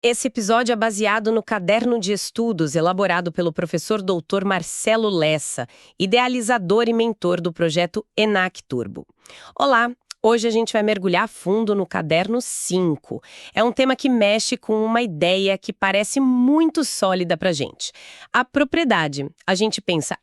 Esse episódio é baseado no caderno de estudos elaborado pelo professor doutor Marcelo Lessa, idealizador e mentor do projeto ENAC Turbo. Olá! Hoje a gente vai mergulhar a fundo no caderno 5. É um tema que mexe com uma ideia que parece muito sólida pra gente. A propriedade. A gente pensa,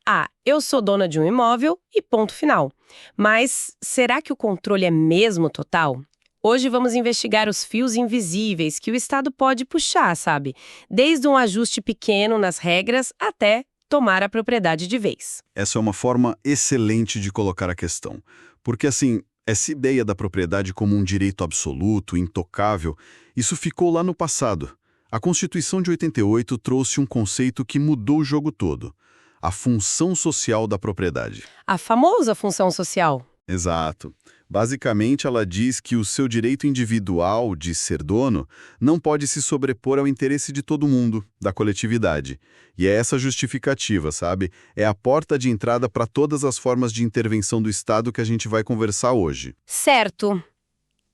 eu sou dona de um imóvel e ponto final. Mas será que o controle é mesmo total? Hoje vamos investigar os fios invisíveis que o Estado pode puxar, sabe? Desde um ajuste pequeno nas regras até tomar a propriedade de vez. Essa é uma forma excelente de colocar a questão. Porque, essa ideia da propriedade como um direito absoluto, intocável, isso ficou lá no passado. A Constituição de 88 trouxe um conceito que mudou o jogo todo: a função social da propriedade. A famosa função social. Exato. Basicamente, ela diz que o seu direito individual de ser dono não pode se sobrepor ao interesse de todo mundo, da coletividade. E é essa justificativa, sabe? É a porta de entrada para todas as formas de intervenção do Estado que a gente vai conversar hoje. Certo.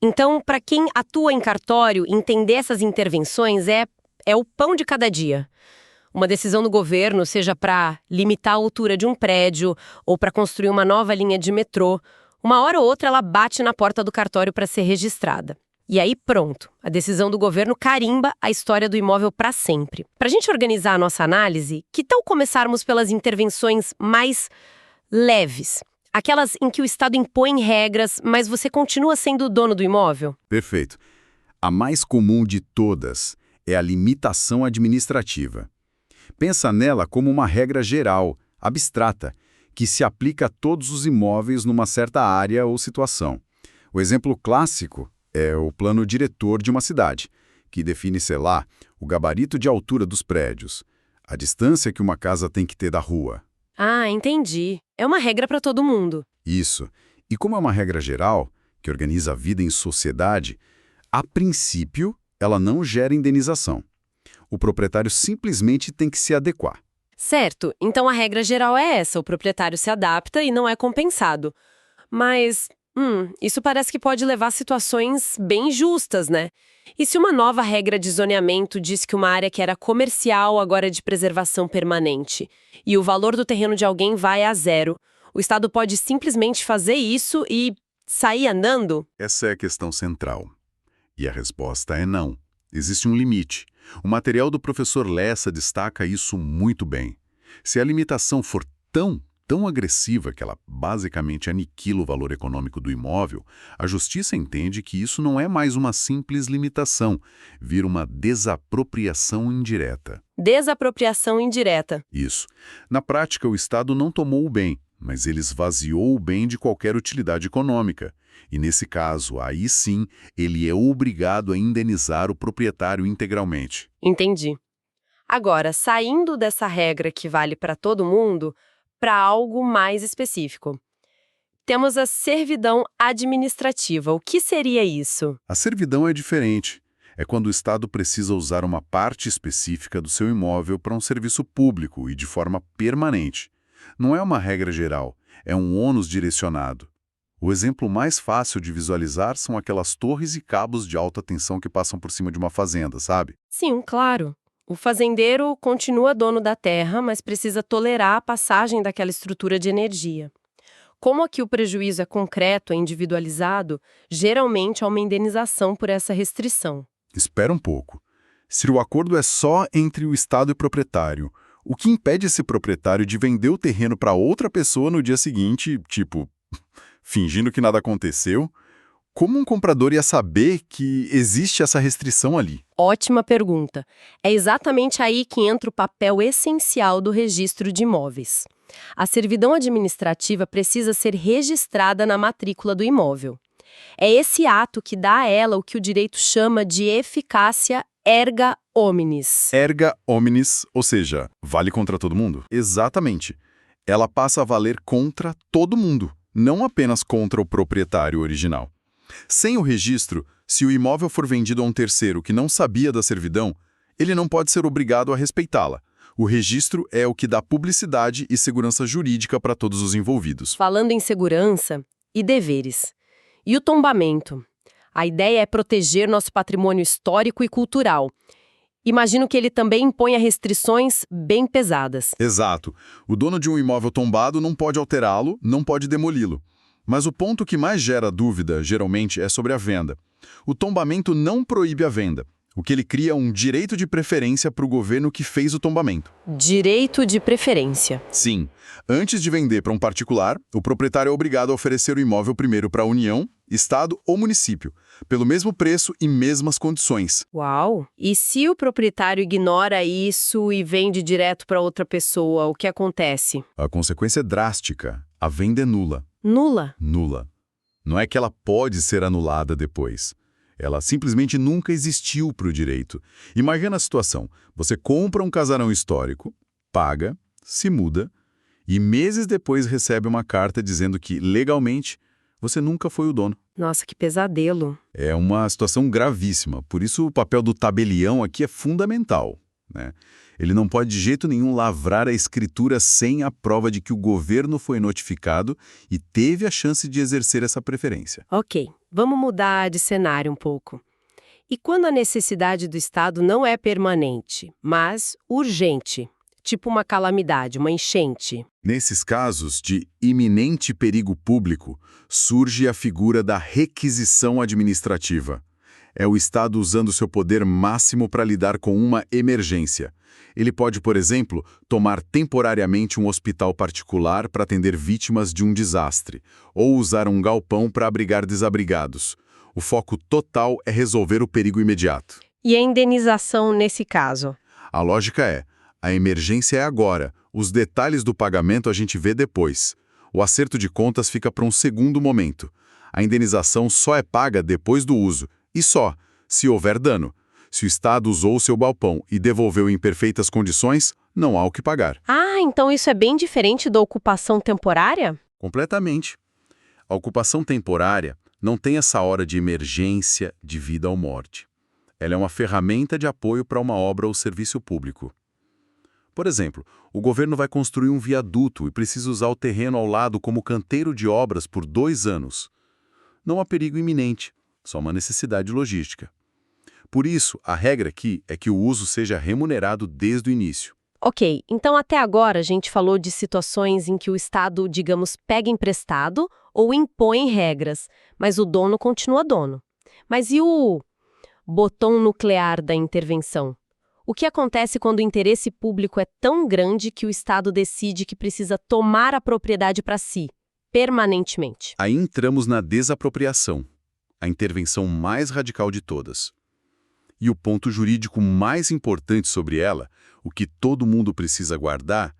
Então, para quem atua em cartório, entender essas intervenções é o pão de cada dia. Uma decisão do governo, seja para limitar a altura de um prédio ou para construir uma nova linha de metrô, uma hora ou outra ela bate na porta do cartório para ser registrada. E aí pronto, a decisão do governo carimba a história do imóvel para sempre. Para a gente organizar a nossa análise, que tal começarmos pelas intervenções mais leves? Aquelas em que o Estado impõe regras, mas você continua sendo o dono do imóvel? Perfeito. A mais comum de todas é a limitação administrativa. Pensa nela como uma regra geral, abstrata, que se aplica a todos os imóveis numa certa área ou situação. O exemplo clássico é o plano diretor de uma cidade, que define, o gabarito de altura dos prédios, a distância que uma casa tem que ter da rua. Ah, entendi. É uma regra para todo mundo. Isso. E como é uma regra geral, que organiza a vida em sociedade, a princípio, ela não gera indenização. O proprietário simplesmente tem que se adequar. Certo, então a regra geral é essa, o proprietário se adapta e não é compensado. Mas, isso parece que pode levar a situações bem justas, né? E se uma nova regra de zoneamento diz que uma área que era comercial agora é de preservação permanente, e o valor do terreno de alguém vai a zero, o Estado pode simplesmente fazer isso e sair andando? Essa é a questão central. E a resposta é não. Existe um limite. O material do professor Lessa destaca isso muito bem. Se a limitação for tão agressiva que ela basicamente aniquila o valor econômico do imóvel, a justiça entende que isso não é mais uma simples limitação, vira uma desapropriação indireta. Desapropriação indireta. Isso. Na prática, o Estado não tomou o bem, mas ele esvaziou o bem de qualquer utilidade econômica. E nesse caso, aí sim, ele é obrigado a indenizar o proprietário integralmente. Entendi. Agora, saindo dessa regra que vale para todo mundo, para algo mais específico. Temos a servidão administrativa. O que seria isso? A servidão é diferente. É quando o Estado precisa usar uma parte específica do seu imóvel para um serviço público e de forma permanente. Não é uma regra geral, é um ônus direcionado. O exemplo mais fácil de visualizar são aquelas torres e cabos de alta tensão que passam por cima de uma fazenda, sabe? Sim, claro. O fazendeiro continua dono da terra, mas precisa tolerar a passagem daquela estrutura de energia. Como aqui o prejuízo é concreto e individualizado, geralmente há uma indenização por essa restrição. Espera um pouco. Se o acordo é só entre o Estado e o proprietário, o que impede esse proprietário de vender o terreno para outra pessoa no dia seguinte, fingindo que nada aconteceu? Como um comprador ia saber que existe essa restrição ali? Ótima pergunta. É exatamente aí que entra o papel essencial do registro de imóveis. A servidão administrativa precisa ser registrada na matrícula do imóvel. É esse ato que dá a ela o que o direito chama de eficácia erga omnes. Erga omnes, ou seja, vale contra todo mundo? Exatamente. Ela passa a valer contra todo mundo, não apenas contra o proprietário original. Sem o registro, se o imóvel for vendido a um terceiro que não sabia da servidão, ele não pode ser obrigado a respeitá-la. O registro é o que dá publicidade e segurança jurídica para todos os envolvidos. Falando em segurança e deveres. E o tombamento? A ideia é proteger nosso patrimônio histórico e cultural. Imagino que ele também imponha restrições bem pesadas. Exato. O dono de um imóvel tombado não pode alterá-lo, não pode demoli-lo. Mas o ponto que mais gera dúvida, geralmente, é sobre a venda. O tombamento não proíbe a venda. O que ele cria é um direito de preferência para o governo que fez o tombamento. Direito de preferência. Sim. Antes de vender para um particular, o proprietário é obrigado a oferecer o imóvel primeiro para a União, Estado ou município, pelo mesmo preço e mesmas condições. Uau! E se o proprietário ignora isso e vende direto para outra pessoa, o que acontece? A consequência é drástica. A venda é nula. Nula? Nula. Não é que ela pode ser anulada depois. Ela simplesmente nunca existiu para o direito. Imagina a situação. Você compra um casarão histórico, paga, se muda, e meses depois recebe uma carta dizendo que, legalmente, você nunca foi o dono. Nossa, que pesadelo. É uma situação gravíssima. Por isso o papel do tabelião aqui é fundamental, né? Ele não pode de jeito nenhum lavrar a escritura sem a prova de que o governo foi notificado e teve a chance de exercer essa preferência. Ok, vamos mudar de cenário um pouco. E quando a necessidade do Estado não é permanente, mas urgente, tipo uma calamidade, uma enchente? Nesses casos de iminente perigo público, surge a figura da requisição administrativa. É o Estado usando seu poder máximo para lidar com uma emergência. Ele pode, por exemplo, tomar temporariamente um hospital particular para atender vítimas de um desastre, ou usar um galpão para abrigar desabrigados. O foco total é resolver o perigo imediato. E a indenização nesse caso? A lógica é, a emergência é agora, os detalhes do pagamento a gente vê depois. O acerto de contas fica para um segundo momento. A indenização só é paga depois do uso, e só, se houver dano. Se o Estado usou o seu balpão e devolveu em perfeitas condições, não há o que pagar. Ah, então isso é bem diferente da ocupação temporária? Completamente. A ocupação temporária não tem essa hora de emergência, de vida ou morte. Ela é uma ferramenta de apoio para uma obra ou serviço público. Por exemplo, o governo vai construir um viaduto e precisa usar o terreno ao lado como canteiro de obras por 2 anos. Não há perigo iminente, só uma necessidade logística. Por isso, a regra aqui é que o uso seja remunerado desde o início. Ok, então até agora a gente falou de situações em que o Estado, digamos, pega emprestado ou impõe regras, mas o dono continua dono. Mas e o botão nuclear da intervenção? O que acontece quando o interesse público é tão grande que o Estado decide que precisa tomar a propriedade para si, permanentemente? Aí entramos na desapropriação, a intervenção mais radical de todas. E o ponto jurídico mais importante sobre ela, o que todo mundo precisa guardar,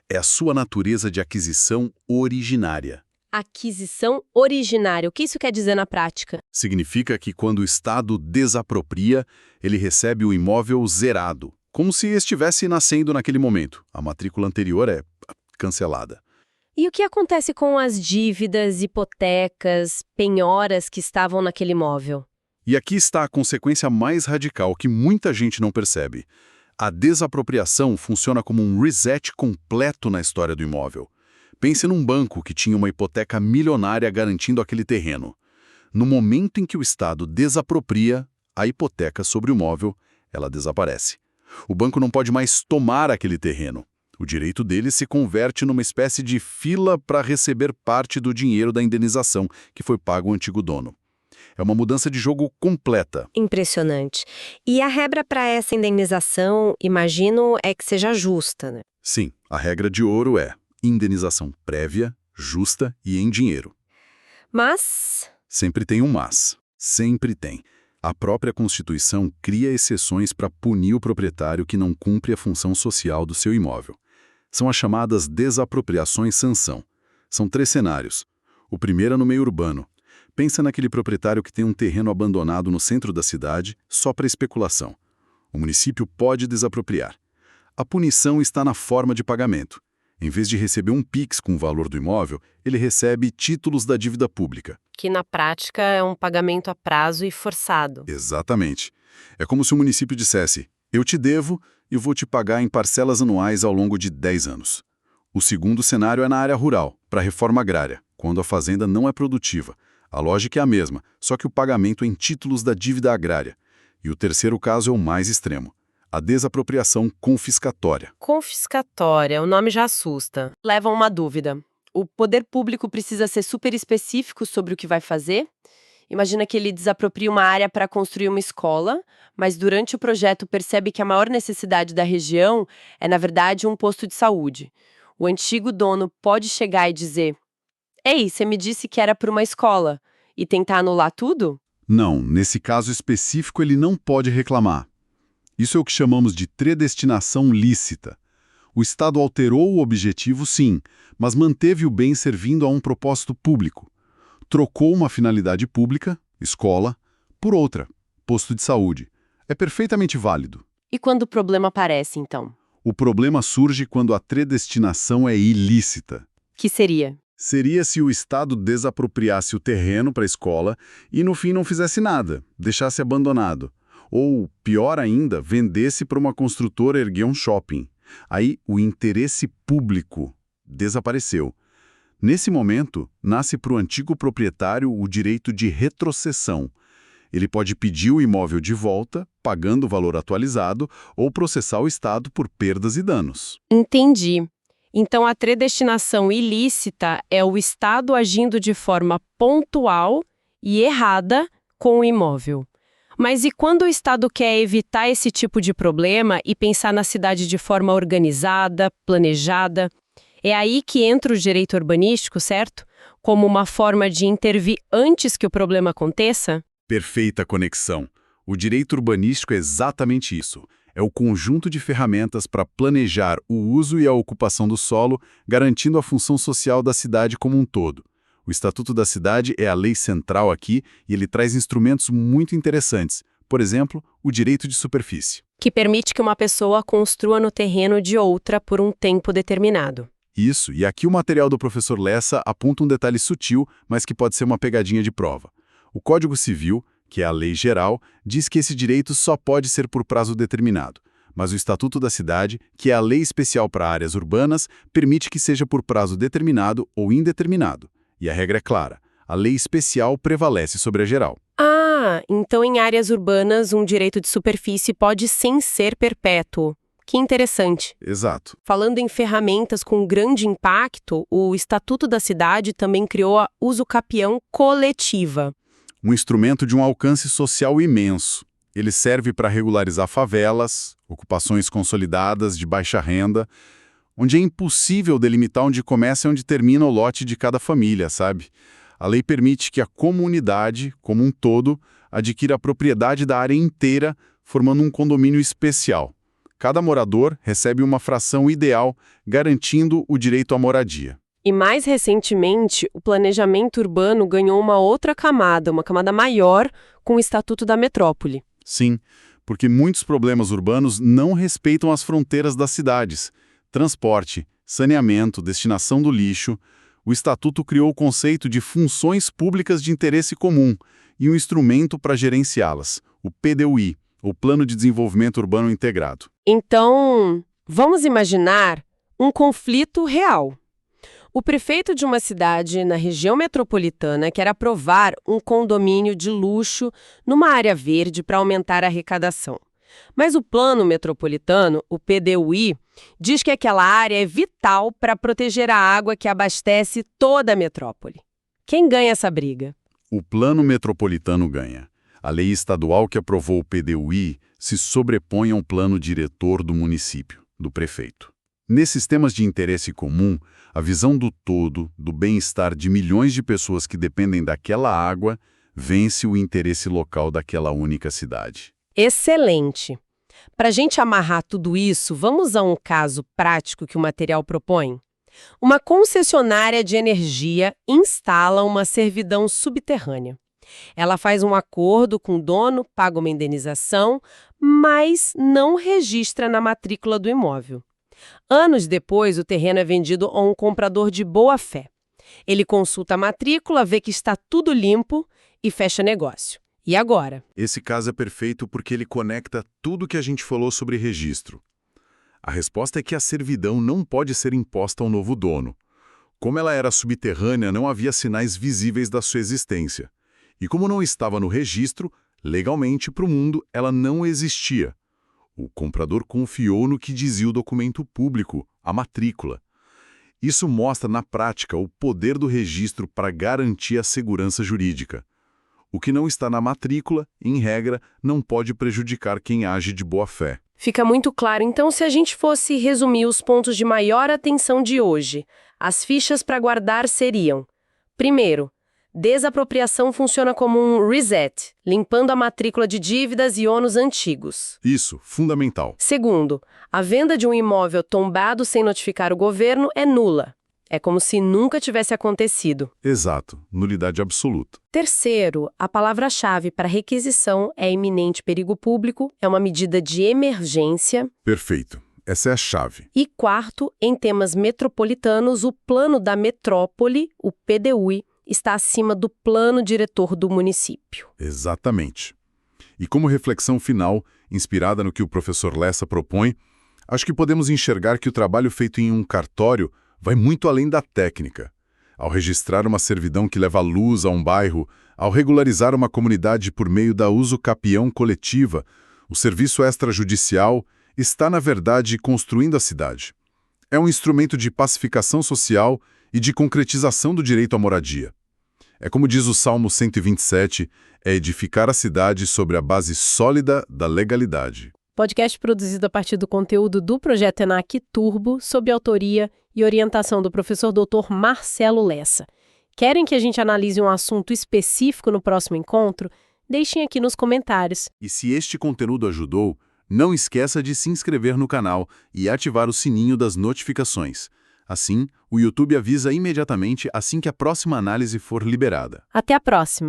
é a sua natureza de aquisição originária. Aquisição originária. O que isso quer dizer na prática? Significa que quando o Estado desapropria, ele recebe o imóvel zerado, como se estivesse nascendo naquele momento. A matrícula anterior é cancelada. E o que acontece com as dívidas, hipotecas, penhoras que estavam naquele imóvel? E aqui está a consequência mais radical que muita gente não percebe. A desapropriação funciona como um reset completo na história do imóvel. Pense num banco que tinha uma hipoteca milionária garantindo aquele terreno. No momento em que o Estado desapropria a hipoteca sobre o imóvel, ela desaparece. O banco não pode mais tomar aquele terreno. O direito dele se converte numa espécie de fila para receber parte do dinheiro da indenização que foi pago ao antigo dono. É uma mudança de jogo completa. Impressionante. E a regra para essa indenização, imagino, é que seja justa, né? Sim, a regra de ouro é indenização prévia, justa e em dinheiro. Mas... Sempre tem um mas. Sempre tem. A própria Constituição cria exceções para punir o proprietário que não cumpre a função social do seu imóvel. São as chamadas desapropriações sanção. São 3 cenários. O primeiro é no meio urbano. Pensa naquele proprietário que tem um terreno abandonado no centro da cidade só para especulação. O município pode desapropriar. A punição está na forma de pagamento. Em vez de receber um PIX com o valor do imóvel, ele recebe títulos da dívida pública. Que na prática é um pagamento a prazo e forçado. Exatamente. É como se o município dissesse, eu te devo e vou te pagar em parcelas anuais ao longo de 10 anos. O segundo cenário é na área rural, para a reforma agrária, quando a fazenda não é produtiva. A lógica é a mesma, só que o pagamento em títulos da dívida agrária. E o terceiro caso é o mais extremo. a desapropriação confiscatória. Confiscatória, o nome já assusta. Leva a uma dúvida. O poder público precisa ser super específico sobre o que vai fazer? Imagina que ele desapropria uma área para construir uma escola, mas durante o projeto percebe que a maior necessidade da região é, na verdade, um posto de saúde. O antigo dono pode chegar e dizer: "Ei, você me disse que era para uma escola", e tentar anular tudo? Não, nesse caso específico ele não pode reclamar. Isso é o que chamamos de predestinação lícita. O Estado alterou o objetivo, sim, mas manteve o bem servindo a um propósito público. Trocou uma finalidade pública, escola, por outra, posto de saúde. É perfeitamente válido. E quando o problema aparece, então? O problema surge quando a predestinação é ilícita. Que seria? Seria se o Estado desapropriasse o terreno para a escola e no fim não fizesse nada, deixasse abandonado. Ou, pior ainda, vendesse para uma construtora erguer um shopping. Aí o interesse público desapareceu. Nesse momento, nasce para o antigo proprietário o direito de retrocessão. Ele pode pedir o imóvel de volta, pagando o valor atualizado, ou processar o Estado por perdas e danos. Entendi. Então, a predestinação ilícita é o Estado agindo de forma pontual e errada com o imóvel. Mas e quando o Estado quer evitar esse tipo de problema e pensar na cidade de forma organizada, planejada? É aí que entra o direito urbanístico, certo? Como uma forma de intervir antes que o problema aconteça? Perfeita conexão. O direito urbanístico é exatamente isso. É o conjunto de ferramentas para planejar o uso e a ocupação do solo, garantindo a função social da cidade como um todo. O Estatuto da Cidade é a lei central aqui e ele traz instrumentos muito interessantes. Por exemplo, o direito de superfície. Que permite que uma pessoa construa no terreno de outra por um tempo determinado. Isso, e aqui o material do professor Lessa aponta um detalhe sutil, mas que pode ser uma pegadinha de prova. O Código Civil, que é a lei geral, diz que esse direito só pode ser por prazo determinado. Mas o Estatuto da Cidade, que é a lei especial para áreas urbanas, permite que seja por prazo determinado ou indeterminado. E a regra é clara: a lei especial prevalece sobre a geral. Ah, então em áreas urbanas um direito de superfície pode sim ser perpétuo. Que interessante. Exato. Falando em ferramentas com grande impacto, o Estatuto da Cidade também criou a usucapião coletiva. Um instrumento de um alcance social imenso. Ele serve para regularizar favelas, ocupações consolidadas de baixa renda, onde é impossível delimitar onde começa e onde termina o lote de cada família, sabe? A lei permite que a comunidade, como um todo, adquira a propriedade da área inteira, formando um condomínio especial. Cada morador recebe uma fração ideal, garantindo o direito à moradia. E mais recentemente, o planejamento urbano ganhou uma outra camada, uma camada maior, com o Estatuto da Metrópole. Sim, porque muitos problemas urbanos não respeitam as fronteiras das cidades. Transporte, saneamento, destinação do lixo. O Estatuto criou o conceito de funções públicas de interesse comum e um instrumento para gerenciá-las, o PDUI, o Plano de Desenvolvimento Urbano Integrado. Então, vamos imaginar um conflito real. O prefeito de uma cidade na região metropolitana quer aprovar um condomínio de luxo numa área verde para aumentar a arrecadação. Mas o plano metropolitano, o PDUI, diz que aquela área é vital para proteger a água que abastece toda a metrópole. Quem ganha essa briga? O Plano Metropolitano ganha. A lei estadual que aprovou o PDUI se sobrepõe ao plano diretor do município, do prefeito. Nesses temas de interesse comum, a visão do todo, do bem-estar de milhões de pessoas que dependem daquela água, vence o interesse local daquela única cidade. Excelente! Para a gente amarrar tudo isso, vamos a um caso prático que o material propõe? Uma concessionária de energia instala uma servidão subterrânea. Ela faz um acordo com o dono, paga uma indenização, mas não registra na matrícula do imóvel. Anos depois, o terreno é vendido a um comprador de boa-fé. Ele consulta a matrícula, vê que está tudo limpo e fecha negócio. E agora? Esse caso é perfeito porque ele conecta tudo que a gente falou sobre registro. A resposta é que a servidão não pode ser imposta ao novo dono. Como ela era subterrânea, não havia sinais visíveis da sua existência. E como não estava no registro, legalmente para o mundo ela não existia. O comprador confiou no que dizia o documento público, a matrícula. Isso mostra, na prática, o poder do registro para garantir a segurança jurídica. O que não está na matrícula, em regra, não pode prejudicar quem age de boa fé. Fica muito claro, então, se a gente fosse resumir os pontos de maior atenção de hoje, as fichas para guardar seriam: primeiro, desapropriação funciona como um reset, limpando a matrícula de dívidas e ônus antigos. Isso, fundamental. Segundo, a venda de um imóvel tombado sem notificar o governo é nula. É como se nunca tivesse acontecido. Exato, nulidade absoluta. Terceiro, a palavra-chave para requisição é iminente perigo público, é uma medida de emergência. Perfeito, essa é a chave. E quarto, em temas metropolitanos, o plano da metrópole, o PDUI, está acima do plano diretor do município. Exatamente. E como reflexão final, inspirada no que o professor Lessa propõe, acho que podemos enxergar que o trabalho feito em um cartório vai muito além da técnica. Ao registrar uma servidão que leva luz a um bairro, ao regularizar uma comunidade por meio da uso-capião coletiva, o serviço extrajudicial está, na verdade, construindo a cidade. É um instrumento de pacificação social e de concretização do direito à moradia. É como diz o Salmo 127, é edificar a cidade sobre a base sólida da legalidade. Podcast produzido a partir do conteúdo do Projeto ENAC Turbo, sob autoria e orientação do professor Dr. Marcelo Lessa. Querem que a gente analise um assunto específico no próximo encontro? Deixem aqui nos comentários. E se este conteúdo ajudou, não esqueça de se inscrever no canal e ativar o sininho das notificações. Assim, o YouTube avisa imediatamente assim que a próxima análise for liberada. Até a próxima!